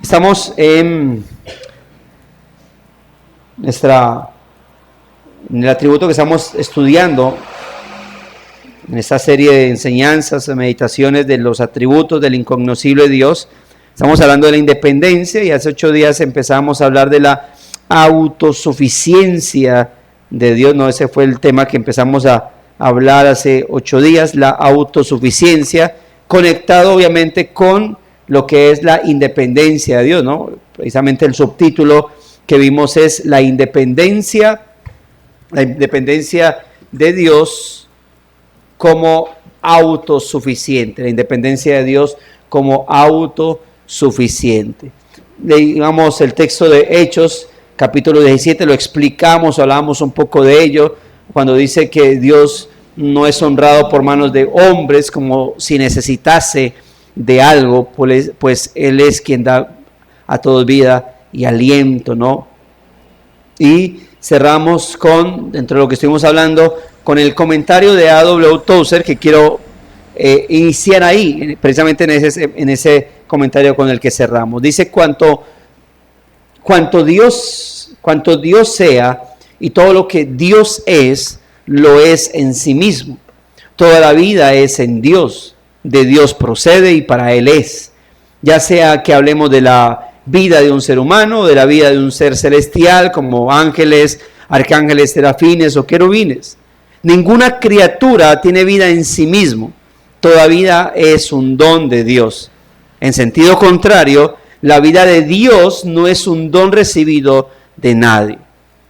Estamos en el atributo que estamos estudiando en esta serie de enseñanzas, meditaciones de los atributos del incognoscible de Dios. Estamos hablando de la independencia y hace 8 días empezamos a hablar de la autosuficiencia de Dios. No, ese fue el tema que empezamos a hablar hace 8 días, la autosuficiencia, conectado obviamente con lo que es la independencia de Dios, ¿no? Precisamente el subtítulo que vimos es la independencia de Dios como autosuficiente, la independencia de Dios como autosuficiente. Digamos, el texto de Hechos, capítulo 17, lo explicamos, hablamos un poco de ello, cuando dice que Dios no es honrado por manos de hombres como si necesitase de algo, pues Él es quien da a todos vida y aliento, ¿no? Y cerramos dentro de lo que estuvimos hablando, con el comentario de A.W. Tozer, que quiero iniciar ahí, precisamente en ese comentario con el que cerramos. Dice, cuanto Dios sea y todo lo que Dios es, lo es en sí mismo. Toda la vida es en Dios. De Dios procede y para Él es. Ya sea que hablemos de la vida de un ser humano, de la vida de un ser celestial, como ángeles, arcángeles, serafines o querubines. Ninguna criatura tiene vida en sí mismo. Toda vida es un don de Dios. En sentido contrario, la vida de Dios no es un don recibido de nadie.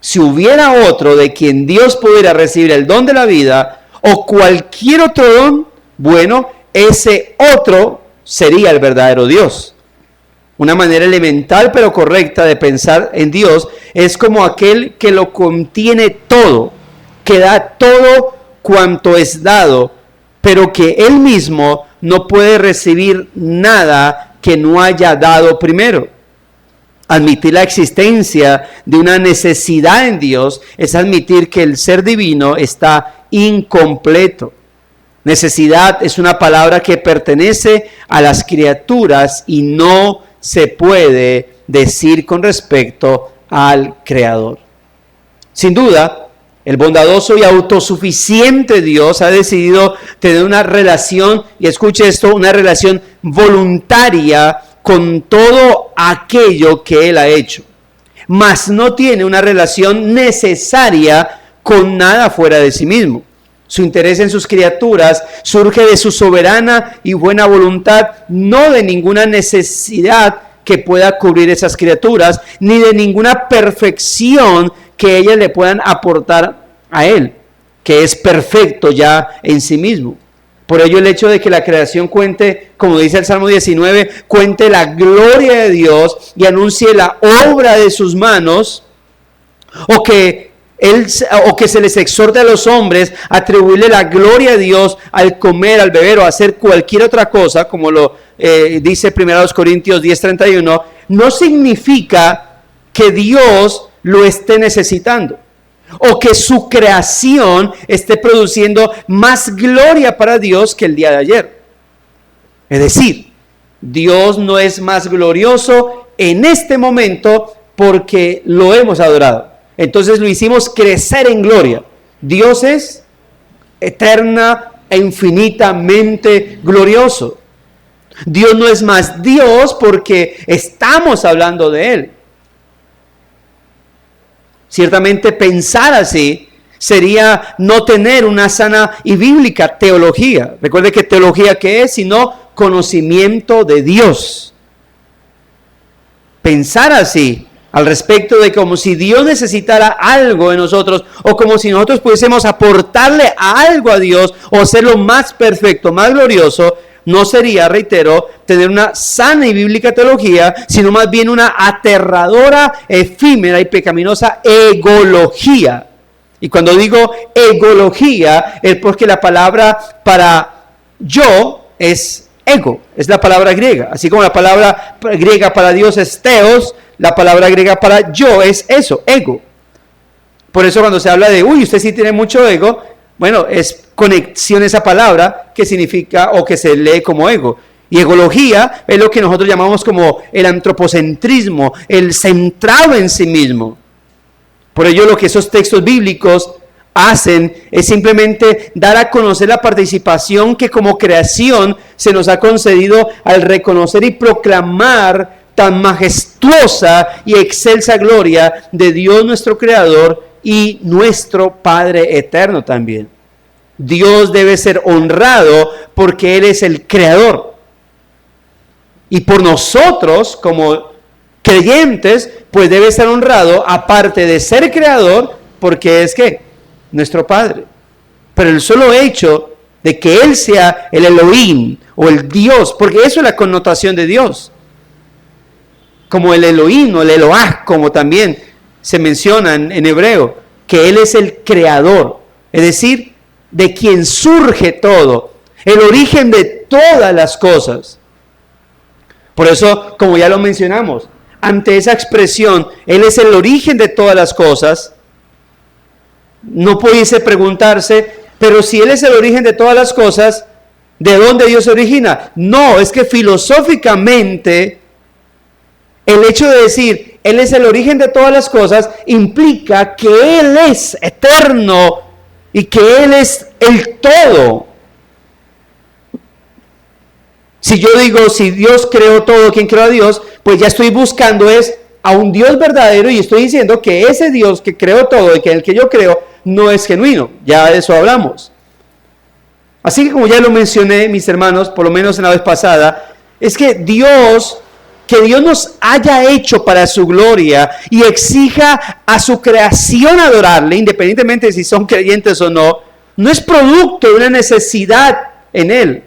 Si hubiera otro de quien Dios pudiera recibir el don de la vida o cualquier otro don, bueno, ese otro sería el verdadero Dios. Una manera elemental pero correcta de pensar en Dios es como aquel que lo contiene todo, que da todo cuanto es dado, pero que Él mismo no puede recibir nada que no haya dado primero. Admitir la existencia de una necesidad en Dios es admitir que el ser divino está incompleto. Necesidad es una palabra que pertenece a las criaturas y no se puede decir con respecto al Creador. Sin duda, el bondadoso y autosuficiente Dios ha decidido tener una relación, y escuche esto, una relación voluntaria con todo aquello que Él ha hecho. Mas no tiene una relación necesaria con nada fuera de sí mismo. Su interés en sus criaturas surge de su soberana y buena voluntad, no de ninguna necesidad que pueda cubrir esas criaturas, ni de ninguna perfección que ellas le puedan aportar a Él, que es perfecto ya en sí mismo. Por ello el hecho de que la creación cuente, como dice el Salmo 19, cuente la gloria de Dios y anuncie la obra de sus manos, o que se les exhorte a los hombres a atribuirle la gloria a Dios al comer, al beber o a hacer cualquier otra cosa, como lo dice 1 Corintios 10:31, no significa que Dios lo esté necesitando o que su creación esté produciendo más gloria para Dios que el día de ayer. Es decir, Dios no es más glorioso en este momento porque lo hemos adorado. Entonces lo hicimos crecer en gloria. Dios es eterna e infinitamente glorioso. Dios no es más Dios porque estamos hablando de Él. Ciertamente pensar así sería no tener una sana y bíblica teología. Recuerde que teología, ¿qué es? Sino conocimiento de Dios. Pensar así al respecto de como si Dios necesitara algo de nosotros o como si nosotros pudiésemos aportarle algo a Dios o hacerlo más perfecto, más glorioso, no sería, reitero, tener una sana y bíblica teología, sino más bien una aterradora, efímera y pecaminosa egología. Y cuando digo egología es porque la palabra para yo es ego, es la palabra griega. Así como la palabra griega para Dios es theos, la palabra griega para yo es eso, ego. Por eso cuando se habla de, usted sí tiene mucho ego, bueno, es conexión esa palabra que significa o que se lee como ego. Y ecología es lo que nosotros llamamos como el antropocentrismo, el centrado en sí mismo. Por ello lo que esos textos bíblicos hacen es simplemente dar a conocer la participación que como creación se nos ha concedido al reconocer y proclamar tan majestuosa y excelsa gloria de Dios nuestro Creador y nuestro Padre eterno también. Dios debe ser honrado porque Él es el Creador. Y por nosotros, como creyentes, pues debe ser honrado, aparte de ser Creador, porque es que nuestro Padre. Pero el solo hecho de que Él sea el Elohim o el Dios, porque eso es la connotación de Dios, como el Elohim o el Eloah, como también se menciona en hebreo, que Él es el creador, es decir, de quien surge todo, el origen de todas las cosas. Por eso, como ya lo mencionamos, ante esa expresión, Él es el origen de todas las cosas, no pudiese preguntarse, pero si Él es el origen de todas las cosas, ¿de dónde Dios se origina? No, es que filosóficamente el hecho de decir Él es el origen de todas las cosas implica que Él es eterno y que Él es el todo. Si yo digo, si Dios creó todo, ¿quién creó a Dios? Pues ya estoy buscando es a un Dios verdadero y estoy diciendo que ese Dios que creó todo y que el que yo creo no es genuino. Ya de eso hablamos. Así que como ya lo mencioné, mis hermanos, por lo menos en la vez pasada, es que Dios nos haya hecho para su gloria y exija a su creación adorarle, independientemente de si son creyentes o no, no es producto de una necesidad en Él,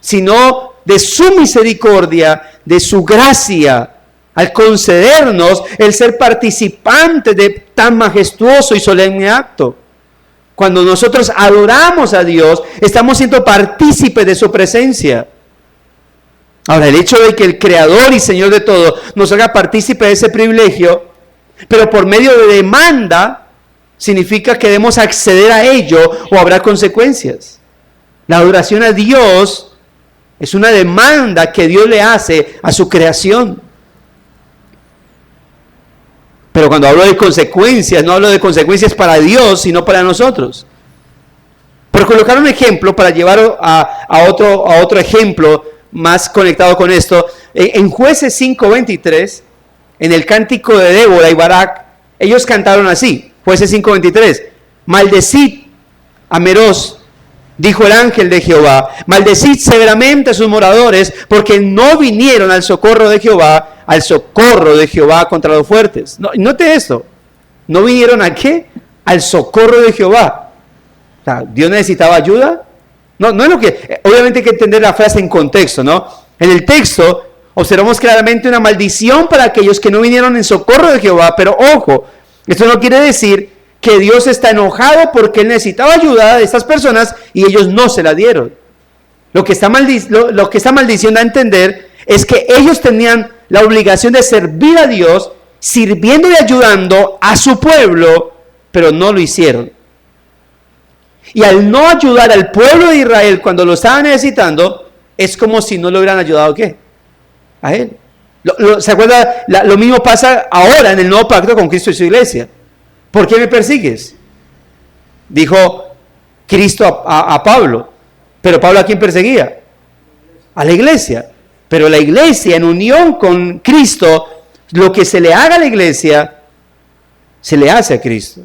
sino de su misericordia, de su gracia, al concedernos el ser participantes de tan majestuoso y solemne acto. Cuando nosotros adoramos a Dios, estamos siendo partícipes de su presencia. Ahora, el hecho de que el Creador y Señor de todo nos haga partícipe de ese privilegio, pero por medio de demanda, significa que debemos acceder a ello o habrá consecuencias. La adoración a Dios es una demanda que Dios le hace a su creación. Pero cuando hablo de consecuencias, no hablo de consecuencias para Dios, sino para nosotros. Por colocar un ejemplo, para llevar a otro ejemplo más conectado con esto, en Jueces 5:23, en el cántico de Débora y Barak, ellos cantaron así, Jueces 5:23, maldecid a Meroz, dijo el ángel de Jehová, maldecid severamente a sus moradores, porque no vinieron al socorro de Jehová contra los fuertes. Note esto, ¿no vinieron a qué? Al socorro de Jehová. O sea, ¿Dios necesitaba ayuda? No es lo que, obviamente hay que entender la frase en contexto, ¿no? En el texto observamos claramente una maldición para aquellos que no vinieron en socorro de Jehová, pero ojo, esto no quiere decir que Dios está enojado porque Él necesitaba ayuda de estas personas y ellos no se la dieron. Lo que esta maldición da a entender es que ellos tenían la obligación de servir a Dios, sirviendo y ayudando a su pueblo, pero no lo hicieron. Y al no ayudar al pueblo de Israel cuando lo estaba necesitando, es como si no le hubieran ayudado, ¿qué? A Él. ¿Se acuerda? Lo mismo pasa ahora en el nuevo pacto con Cristo y su iglesia. ¿Por qué me persigues? Dijo Cristo a Pablo. Pero Pablo, ¿a quién perseguía? A la iglesia. Pero la iglesia, en unión con Cristo, lo que se le haga a la iglesia, se le hace a Cristo.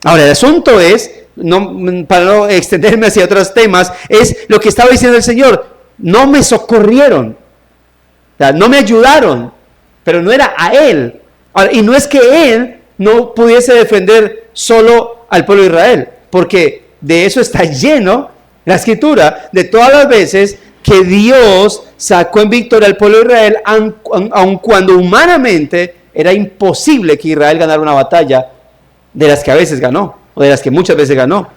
Ahora, el asunto es, para no extenderme hacia otros temas, es lo que estaba diciendo el Señor. No me socorrieron, o sea, no me ayudaron, pero no era a Él. Ahora, y no es que Él no pudiese defender solo al pueblo de Israel, porque de eso está lleno la Escritura, de todas las veces que Dios sacó en victoria al pueblo de Israel, aun cuando humanamente era imposible que Israel ganara una batalla de las que a veces ganó, o de las que muchas veces ganó.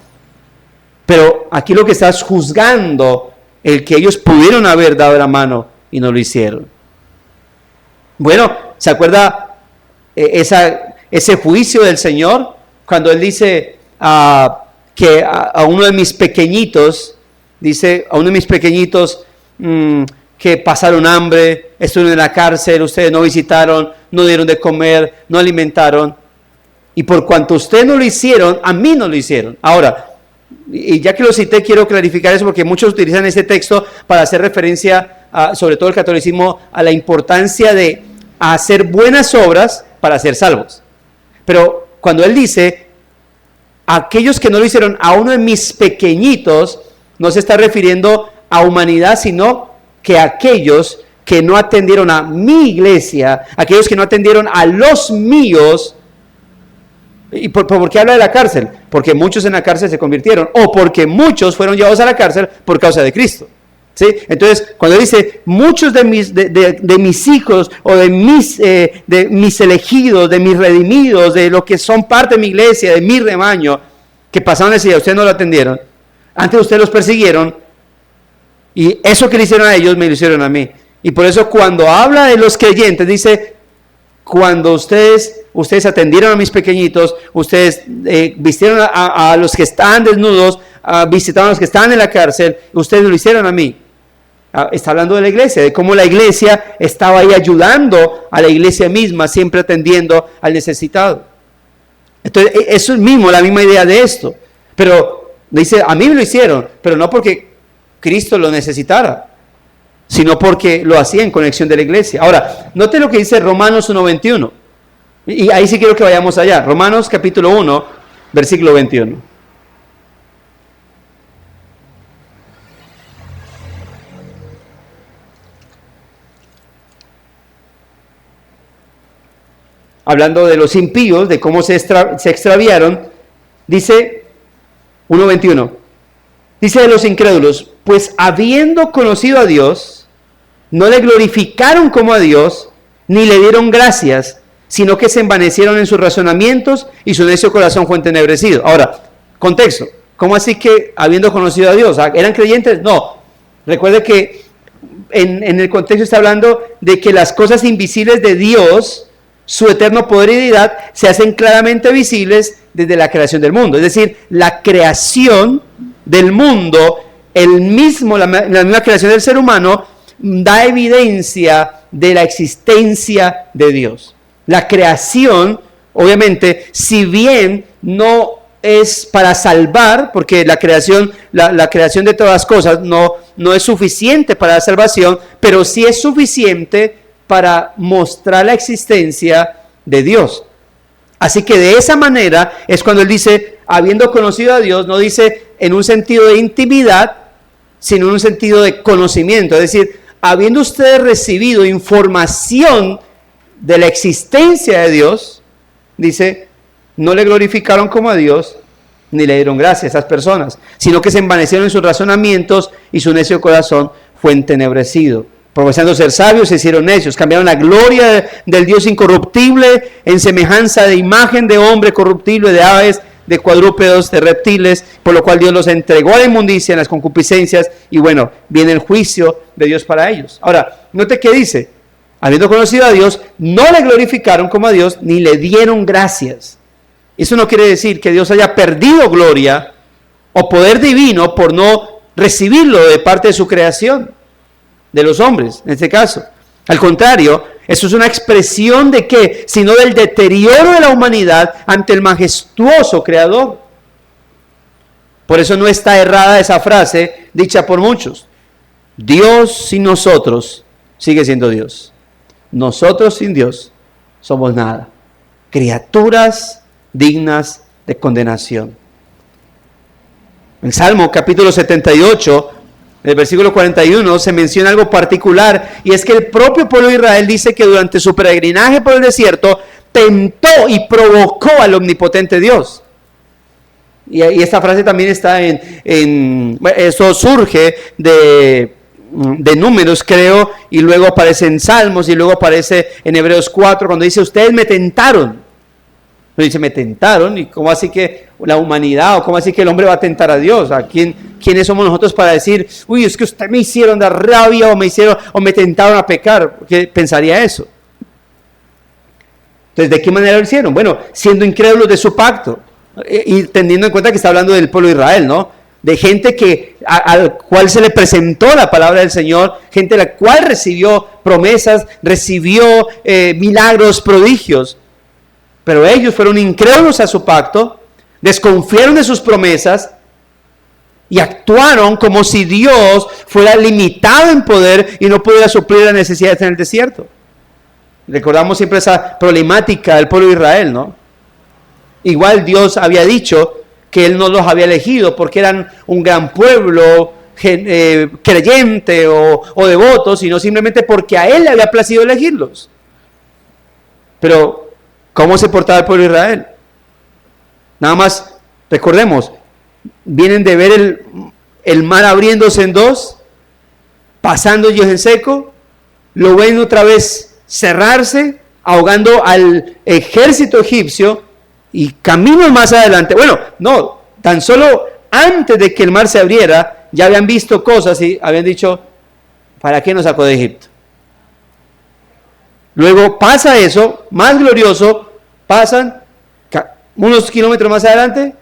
Pero aquí lo que estás juzgando, el que ellos pudieron haber dado la mano y no lo hicieron. Bueno, ¿se acuerda ese juicio del Señor? Cuando Él dice que a uno de mis pequeñitos, que pasaron hambre, estuvieron en la cárcel, ustedes no visitaron, no dieron de comer, no alimentaron. Y por cuanto ustedes no lo hicieron, a mí no lo hicieron. Ahora, y ya que lo cité, quiero clarificar eso porque muchos utilizan este texto para hacer referencia, sobre todo el catolicismo, a la importancia de hacer buenas obras para ser salvos. Pero cuando él dice, aquellos que no lo hicieron a uno de mis pequeñitos, no se está refiriendo a humanidad, sino que aquellos que no atendieron a mi iglesia, aquellos que no atendieron a los míos. ¿Y por qué habla de la cárcel? Porque muchos en la cárcel se convirtieron, o porque muchos fueron llevados a la cárcel por causa de Cristo. ¿Sí? Entonces, cuando dice muchos de mis hijos, o de mis elegidos, de mis redimidos, de los que son parte de mi iglesia, de mi rebaño, que pasaron necesidad, ustedes no lo atendieron, antes ustedes los persiguieron, y eso que le hicieron a ellos, me lo hicieron a mí. Y por eso cuando habla de los creyentes, dice, cuando ustedes atendieron a mis pequeñitos, ustedes vistieron a los que estaban desnudos, visitaron a los que estaban en la cárcel, ustedes lo hicieron a mí. Está hablando de la iglesia, de cómo la iglesia estaba ahí ayudando a la iglesia misma, siempre atendiendo al necesitado. Entonces, eso es mismo, la misma idea de esto. Pero dice, a mí me lo hicieron, pero no porque Cristo lo necesitara, sino porque lo hacía en conexión de la iglesia. Ahora, note lo que dice Romanos 1:21. Y ahí sí quiero que vayamos allá. Romanos capítulo 1, versículo 21. Hablando de los impíos, de cómo se extraviaron, dice 1:21. Dice de los incrédulos, pues habiendo conocido a Dios, no le glorificaron como a Dios, ni le dieron gracias, sino que se envanecieron en sus razonamientos y su necio corazón fue entenebrecido. Ahora, contexto, ¿cómo así que habiendo conocido a Dios? ¿Eran creyentes? No. Recuerde que en el contexto está hablando de que las cosas invisibles de Dios, su eterno poder y deidad, se hacen claramente visibles desde la creación del mundo. Es decir, la creación del mundo, la misma creación del ser humano, da evidencia de la existencia de Dios. La creación, obviamente, si bien no es para salvar, porque la creación de todas las cosas no es suficiente para la salvación, pero sí es suficiente para mostrar la existencia de Dios. Así que de esa manera es cuando él dice, habiendo conocido a Dios, no dice en un sentido de intimidad, sino en un sentido de conocimiento. Es decir, habiendo ustedes recibido información de la existencia de Dios, dice, no le glorificaron como a Dios, ni le dieron gracias a esas personas, sino que se envanecieron en sus razonamientos y su necio corazón fue entenebrecido. Profesando ser sabios, se hicieron necios, cambiaron la gloria del Dios incorruptible en semejanza de imagen de hombre corruptible, de aves, de cuadrúpedos, de reptiles, por lo cual Dios los entregó a la inmundicia en las concupiscencias, y bueno, viene el juicio de Dios para ellos. Ahora, note que dice, habiendo conocido a Dios, no le glorificaron como a Dios, ni le dieron gracias. Eso no quiere decir que Dios haya perdido gloria o poder divino por no recibirlo de parte de su creación, de los hombres, en este caso. Al contrario, eso es una expresión de ¿qué? Sino del deterioro de la humanidad ante el majestuoso Creador. Por eso no está errada esa frase dicha por muchos. Dios sin nosotros sigue siendo Dios. Nosotros sin Dios somos nada. Criaturas dignas de condenación. En Salmo capítulo 78, en el versículo 41 se menciona algo particular, y es que el propio pueblo de Israel dice que durante su peregrinaje por el desierto tentó y provocó al omnipotente Dios. Y esta frase también está eso surge de Números, creo, y luego aparece en Salmos, y luego aparece en Hebreos 4, cuando dice, ustedes me tentaron. No dice, me tentaron, y cómo así que la humanidad, o cómo así que el hombre va a tentar a Dios. ¿Quiénes somos nosotros para decir, uy, es que ustedes me hicieron dar rabia, o me tentaron a pecar? ¿Qué pensaría eso? Entonces, ¿de qué manera lo hicieron? Bueno, siendo incrédulos de su pacto, y teniendo en cuenta que está hablando del pueblo de Israel, ¿no? de gente al cual se le presentó la palabra del Señor, gente la cual recibió promesas, recibió milagros, prodigios. Pero ellos fueron incrédulos a su pacto, desconfiaron de sus promesas y actuaron como si Dios fuera limitado en poder y no pudiera suplir las necesidades en el desierto. Recordamos siempre esa problemática del pueblo de Israel, ¿no? Igual Dios había dicho que Él no los había elegido porque eran un gran pueblo creyente o devoto, sino simplemente porque a Él le había placido elegirlos. Pero, ¿cómo se portaba el pueblo de Israel? Nada más, recordemos, vienen de ver el mar abriéndose en dos, pasando ellos en seco, lo ven otra vez cerrarse, ahogando al ejército egipcio, y caminos más adelante, bueno, no, tan solo antes de que el mar se abriera, ya habían visto cosas y habían dicho, ¿para qué nos sacó de Egipto? Luego pasa eso, más glorioso, pasan unos kilómetros más adelante,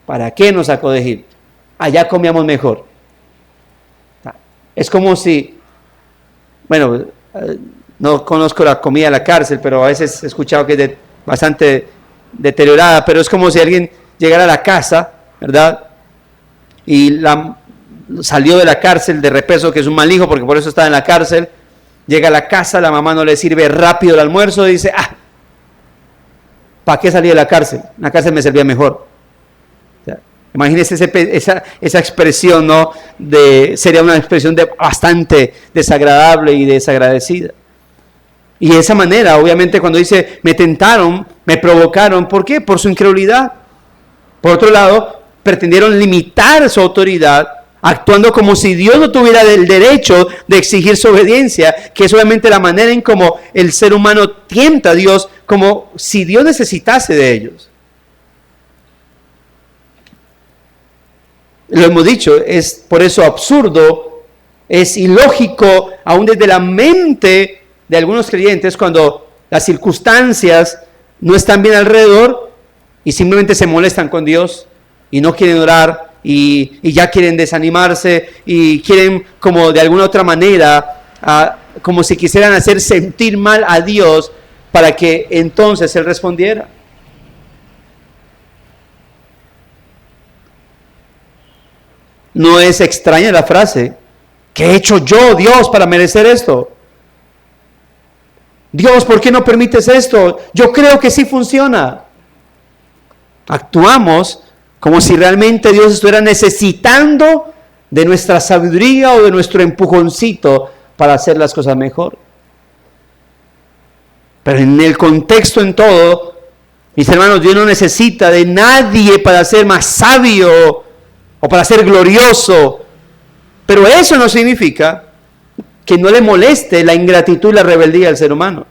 ¿para qué nos sacó de Egipto? Allá comíamos mejor. Es como si, bueno, no conozco la comida de la cárcel, pero a veces he escuchado que es bastante deteriorada, pero es como si alguien llegara a la casa, ¿verdad? Y salió de la cárcel de repeso, que es un mal hijo, porque por eso está en la cárcel. Llega a la casa, la mamá no le sirve rápido el almuerzo, y dice, ¿para qué salí de la cárcel? La cárcel me servía mejor. O sea, imagínense esa expresión, ¿no? Sería una expresión bastante desagradable y desagradecida. Y de esa manera, obviamente, cuando dice, me tentaron, me provocaron, ¿por qué? Por su incredulidad. Por otro lado, pretendieron limitar su autoridad, actuando como si Dios no tuviera el derecho de exigir su obediencia, que es obviamente la manera en cómo el ser humano tienta a Dios, como si Dios necesitase de ellos. Lo hemos dicho, es por eso absurdo, es ilógico, aún desde la mente de algunos creyentes, cuando las circunstancias no están bien alrededor y simplemente se molestan con Dios y no quieren orar y ya quieren desanimarse y quieren como de alguna otra manera, como si quisieran hacer sentir mal a Dios para que entonces Él respondiera. No es extraña la frase, ¿qué he hecho yo, Dios, para merecer esto? Dios, ¿por qué no permites esto? Yo creo que sí funciona. Actuamos como si realmente Dios estuviera necesitando de nuestra sabiduría o de nuestro empujoncito para hacer las cosas mejor. Pero en el contexto, en todo, mis hermanos, Dios no necesita de nadie para ser más sabio o para ser glorioso. Pero eso no significa que no le moleste la ingratitud y la rebeldía del ser humano.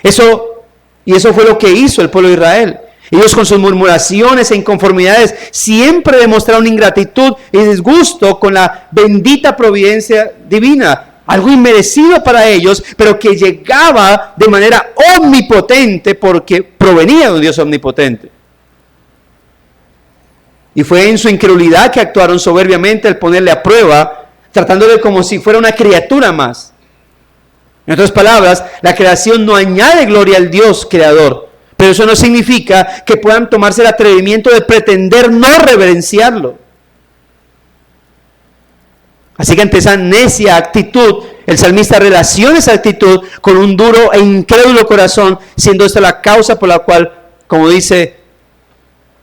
Eso fue lo que hizo el pueblo de Israel. Ellos con sus murmuraciones e inconformidades siempre demostraron ingratitud y disgusto con la bendita providencia divina. Algo inmerecido para ellos, pero que llegaba de manera omnipotente porque provenía de un Dios omnipotente. Y fue en su incredulidad que actuaron soberbiamente al ponerle a prueba, tratándole como si fuera una criatura más. En otras palabras, la creación no añade gloria al Dios creador, pero eso no significa que puedan tomarse el atrevimiento de pretender no reverenciarlo. Así que ante esa necia actitud, el salmista relaciona esa actitud con un duro e incrédulo corazón, siendo esta la causa por la cual, como dice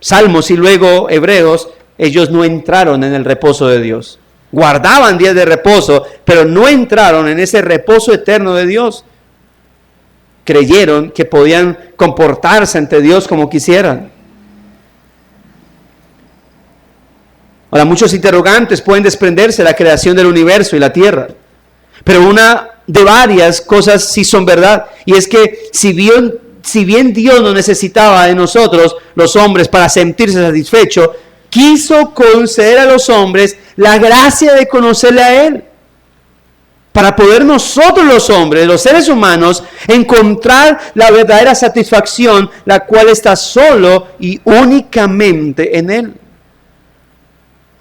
Salmos y luego Hebreos, ellos no entraron en el reposo de Dios. Guardaban días de reposo, pero no entraron en ese reposo eterno de Dios. Creyeron que podían comportarse ante Dios como quisieran. Ahora, muchos interrogantes pueden desprenderse de la creación del universo y la tierra, pero una de varias cosas sí son verdad, y es que si bien Dios no necesitaba de nosotros, los hombres, para sentirse satisfecho, quiso conceder a los hombres la gracia de conocerle a Él, para poder nosotros los hombres, los seres humanos, encontrar la verdadera satisfacción, la cual está solo y únicamente en Él.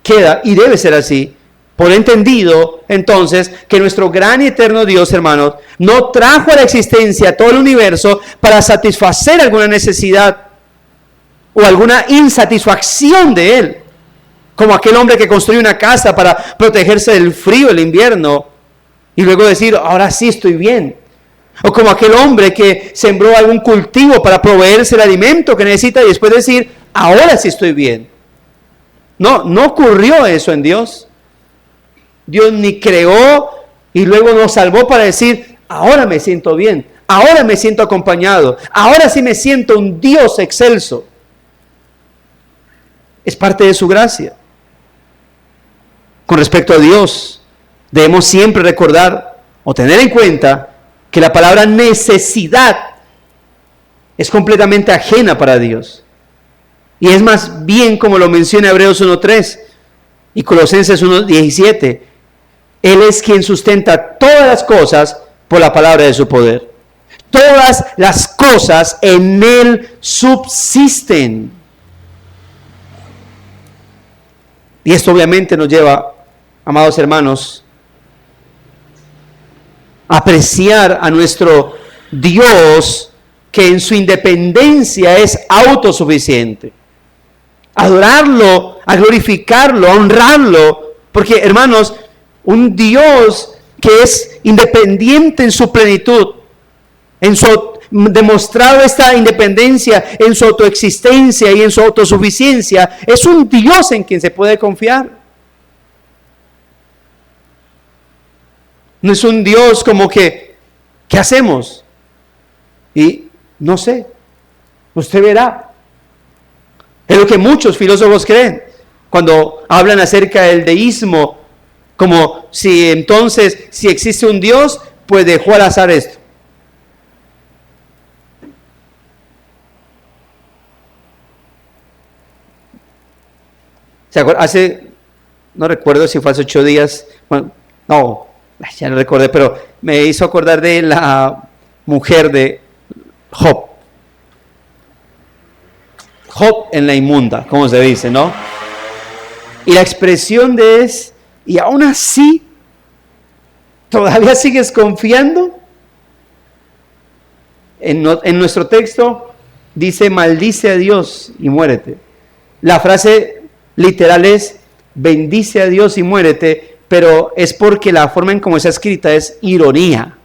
queda, y debe ser así, por entendido, entonces, que nuestro gran y eterno Dios, hermanos, no trajo a la existencia todo el universo para satisfacer alguna necesidad o alguna insatisfacción de Él. Como aquel hombre que construye una casa para protegerse del frío del invierno y luego decir, ahora sí estoy bien. O como aquel hombre que sembró algún cultivo para proveerse el alimento que necesita y después decir, ahora sí estoy bien. No ocurrió eso en Dios. Dios ni creó y luego nos salvó para decir, ahora me siento bien, ahora me siento acompañado, ahora sí me siento un Dios excelso. Es parte de su gracia. Con respecto a Dios, debemos siempre recordar o tener en cuenta que la palabra necesidad es completamente ajena para Dios. Y es más bien como lo menciona Hebreos 1:3 y Colosenses 1:17. Él es quien sustenta todas las cosas por la palabra de su poder. Todas las cosas en Él subsisten. Y esto obviamente nos lleva, amados hermanos, a apreciar a nuestro Dios que en su independencia es autosuficiente. Adorarlo, a glorificarlo, a honrarlo, porque hermanos, un Dios que es independiente en su plenitud, demostrado esta independencia en su autoexistencia y en su autosuficiencia, es un Dios en quien se puede confiar. No es un Dios como que, ¿qué hacemos? Y no sé, usted verá. Es lo que muchos filósofos creen cuando hablan acerca del deísmo, como si entonces, si existe un Dios, pues dejó al azar esto. ¿Se acuerdan? No recuerdo si fue hace 8 días, bueno, no, ya no recordé, pero me hizo acordar de la mujer de Job. Job en la inmunda, como se dice, ¿no? Y la expresión de es, y aún así, ¿todavía sigues confiando? En nuestro texto dice, maldice a Dios y muérete. La frase literal es, bendice a Dios y muérete, pero es porque la forma en cómo está escrita es ironía.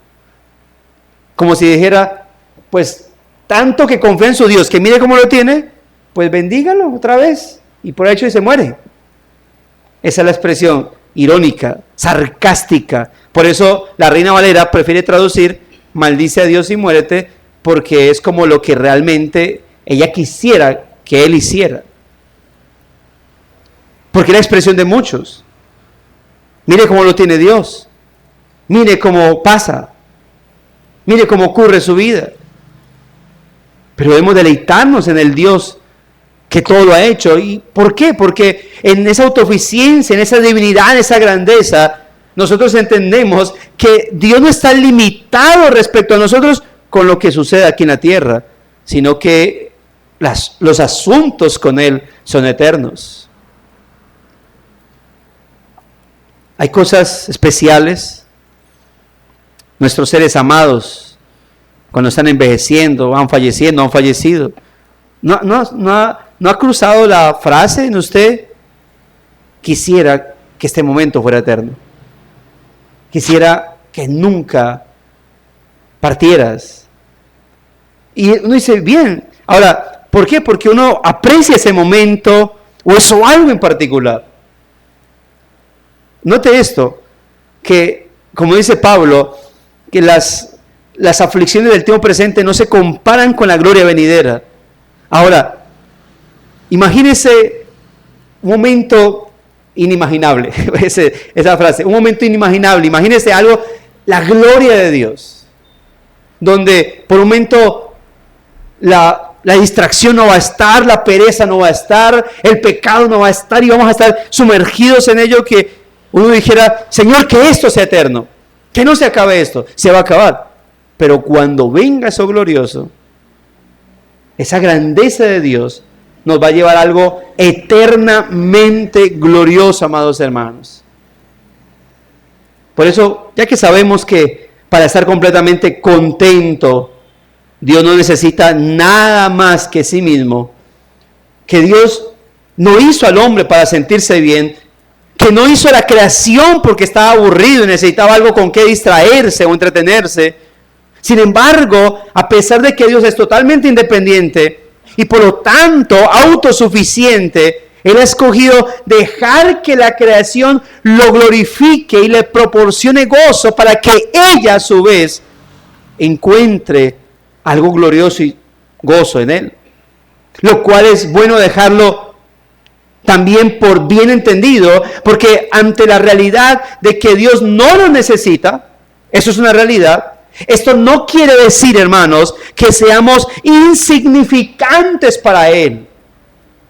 Como si dijera, pues, tanto que confía en su Dios, que mire cómo lo tiene, pues bendígalo otra vez, y por hecho y se muere. Esa es la expresión irónica, sarcástica. Por eso la Reina Valera prefiere traducir maldice a Dios y muérete, porque es como lo que realmente ella quisiera que él hiciera. Porque es la expresión de muchos. Mire cómo lo tiene Dios. Mire cómo pasa. Mire cómo ocurre su vida. Pero debemos deleitarnos en el Dios que todo lo ha hecho. ¿Y por qué? Porque en esa autosuficiencia, en esa divinidad, en esa grandeza, nosotros entendemos que Dios no está limitado respecto a nosotros con lo que sucede aquí en la tierra, sino que los asuntos con Él son eternos. Hay cosas especiales. Nuestros seres amados, cuando están envejeciendo, van fallecido. ¿No ha cruzado la frase en usted? Quisiera que este momento fuera eterno. Quisiera que nunca partieras. Y uno dice, bien. Ahora, ¿por qué? Porque uno aprecia ese momento o eso algo en particular. Note esto, que como dice Pablo, que las aflicciones del tiempo presente no se comparan con la gloria venidera. Ahora, imagínese un momento inimaginable, esa frase, un momento inimaginable, imagínese algo, la gloria de Dios, donde por un momento la distracción no va a estar, la pereza no va a estar, el pecado no va a estar y vamos a estar sumergidos en ello, que uno dijera, Señor, que esto sea eterno, que no se acabe esto, se va a acabar. Pero cuando venga eso glorioso, esa grandeza de Dios, nos va a llevar a algo eternamente glorioso, amados hermanos. Por eso, ya que sabemos que para estar completamente contento, Dios no necesita nada más que sí mismo, que Dios no hizo al hombre para sentirse bien, que no hizo la creación porque estaba aburrido y necesitaba algo con que distraerse o entretenerse. Sin embargo, a pesar de que Dios es totalmente independiente y por lo tanto autosuficiente, Él ha escogido dejar que la creación lo glorifique y le proporcione gozo para que ella a su vez encuentre algo glorioso y gozo en Él. Lo cual es bueno dejarlo también por bien entendido, porque ante la realidad de que Dios no lo necesita, eso es una realidad. Esto no quiere decir, hermanos, que seamos insignificantes para Él.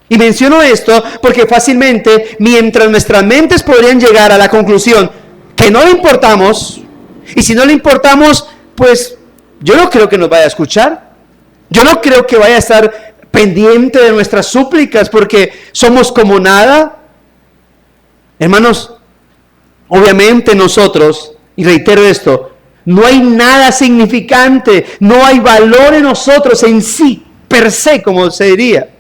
Y menciono esto porque fácilmente, mientras nuestras mentes podrían llegar a la conclusión que no le importamos, y si no le importamos, pues yo no creo que nos vaya a escuchar. Yo no creo que vaya a estar pendiente de nuestras súplicas porque somos como nada. Hermanos, obviamente nosotros, y reitero esto, no hay nada significante, no hay valor en nosotros en sí, per se, como se diría.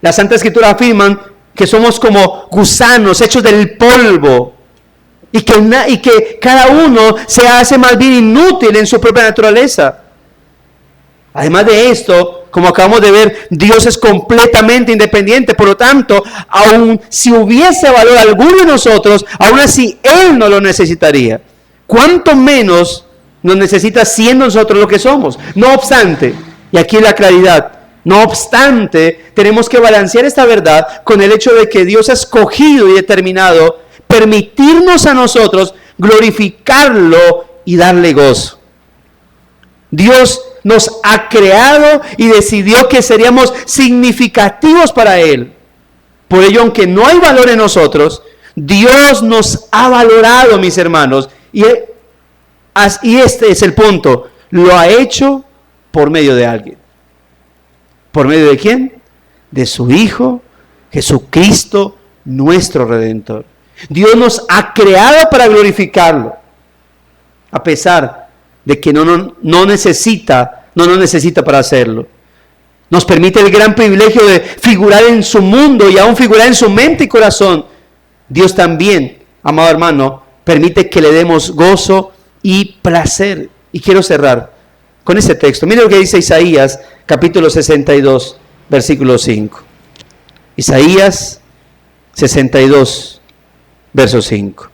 La Santa Escritura afirman que somos como gusanos hechos del polvo y que cada uno se hace más bien inútil en su propia naturaleza. Además de esto, como acabamos de ver, Dios es completamente independiente, por lo tanto, aun si hubiese valor alguno en nosotros, aún así Él no lo necesitaría. ¿Cuánto menos nos necesita siendo nosotros lo que somos? No obstante, y aquí la claridad, no obstante, tenemos que balancear esta verdad con el hecho de que Dios ha escogido y determinado permitirnos a nosotros glorificarlo y darle gozo. Dios nos ha creado y decidió que seríamos significativos para Él. Por ello, aunque no hay valor en nosotros, Dios nos ha valorado, mis hermanos, y este es el punto, lo ha hecho por medio de alguien. ¿Por medio de quién? De su Hijo, Jesucristo, nuestro Redentor. Dios nos ha creado para glorificarlo, a pesar de que no nos necesita para hacerlo. Nos permite el gran privilegio de figurar en su mundo y aún figurar en su mente y corazón. Dios también, amado hermano, permite que le demos gozo y placer. Y quiero cerrar con este texto. Mire lo que dice Isaías, capítulo 62, versículo 5. Isaías 62, verso 5.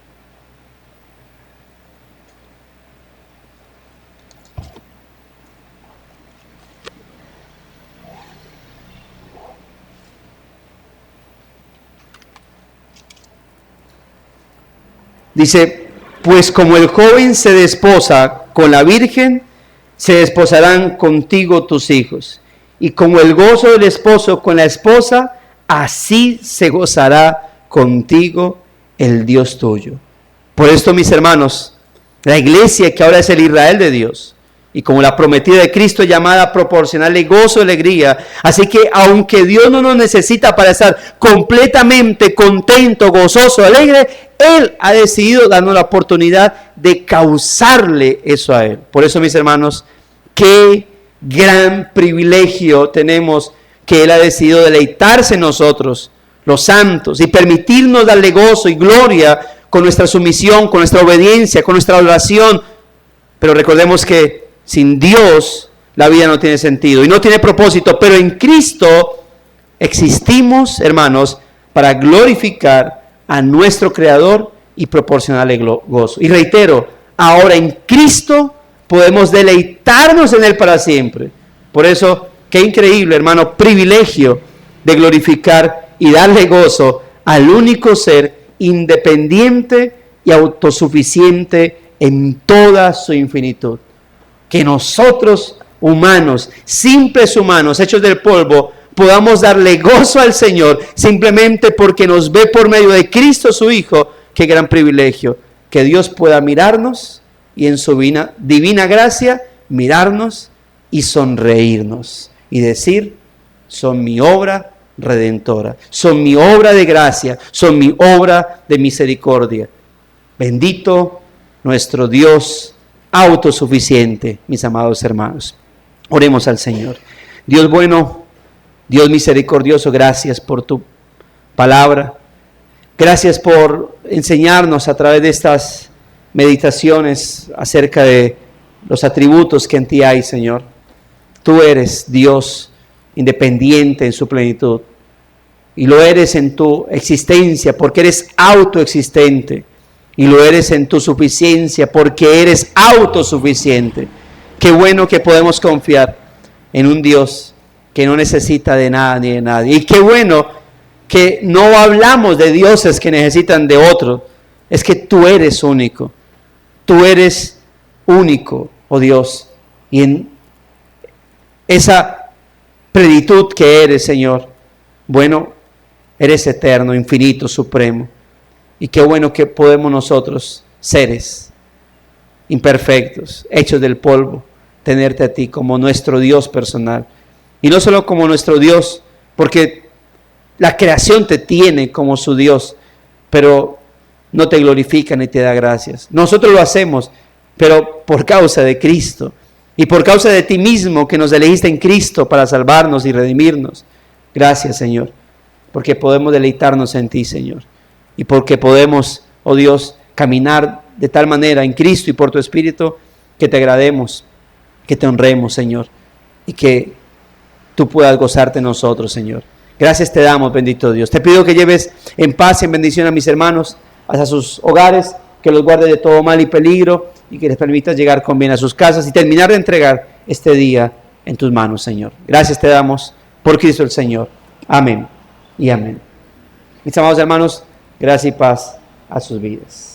Dice, pues como el joven se desposa con la virgen, se desposarán contigo tus hijos. Y como el gozo del esposo con la esposa, así se gozará contigo el Dios tuyo. Por esto, mis hermanos, la iglesia que ahora es el Israel de Dios, y como la prometida de Cristo llamada a proporcionarle gozo y alegría. Así que aunque Dios no nos necesita para estar completamente contento, gozoso, alegre, Él ha decidido darnos la oportunidad de causarle eso a Él. Por eso, mis hermanos, qué gran privilegio tenemos que Él ha decidido deleitarse en nosotros, los santos, y permitirnos darle gozo y gloria con nuestra sumisión, con nuestra obediencia, con nuestra oración. Pero recordemos que sin Dios la vida no tiene sentido y no tiene propósito, pero en Cristo existimos, hermanos, para glorificar a nuestro Creador y proporcionarle gozo. Y reitero, ahora en Cristo podemos deleitarnos en Él para siempre. Por eso, qué increíble, hermano, privilegio de glorificar y darle gozo al único ser independiente y autosuficiente en toda su infinitud. Que nosotros, humanos, simples humanos, hechos del polvo, podamos darle gozo al Señor simplemente porque nos ve por medio de Cristo su Hijo. Qué gran privilegio que Dios pueda mirarnos y en su divina gracia mirarnos y sonreírnos y decir, son mi obra redentora. Son mi obra de gracia, son mi obra de misericordia. Bendito nuestro Dios autosuficiente, mis amados hermanos. Oremos al Señor. Dios bueno, Dios misericordioso, gracias por tu palabra. Gracias por enseñarnos a través de estas meditaciones acerca de los atributos que en ti hay, Señor. Tú eres Dios independiente en su plenitud. Y lo eres en tu existencia porque eres autoexistente. Y lo eres en tu suficiencia porque eres autosuficiente. Qué bueno que podemos confiar en un Dios que no necesita de nada ni de nadie. Y qué bueno que no hablamos de dioses que necesitan de otros. Es que tú eres único. Tú eres único, oh Dios. Y en esa plenitud que eres, Señor, bueno, eres eterno, infinito, supremo. Y qué bueno que podemos nosotros, seres imperfectos, hechos del polvo, tenerte a ti como nuestro Dios personal. Y no solo como nuestro Dios, porque la creación te tiene como su Dios, pero no te glorifica ni te da gracias. Nosotros lo hacemos, pero por causa de Cristo y por causa de ti mismo que nos elegiste en Cristo para salvarnos y redimirnos. Gracias, Señor, porque podemos deleitarnos en ti, Señor, y porque podemos, oh Dios, caminar de tal manera en Cristo y por tu Espíritu que te agrademos, que te honremos, Señor, y que tú puedas gozarte en nosotros, Señor. Gracias te damos, bendito Dios. Te pido que lleves en paz y en bendición a mis hermanos hacia sus hogares, que los guarde de todo mal y peligro y que les permitas llegar con bien a sus casas y terminar de entregar este día en tus manos, Señor. Gracias te damos por Cristo el Señor. Amén y amén. Mis amados hermanos, gracia y paz a sus vidas.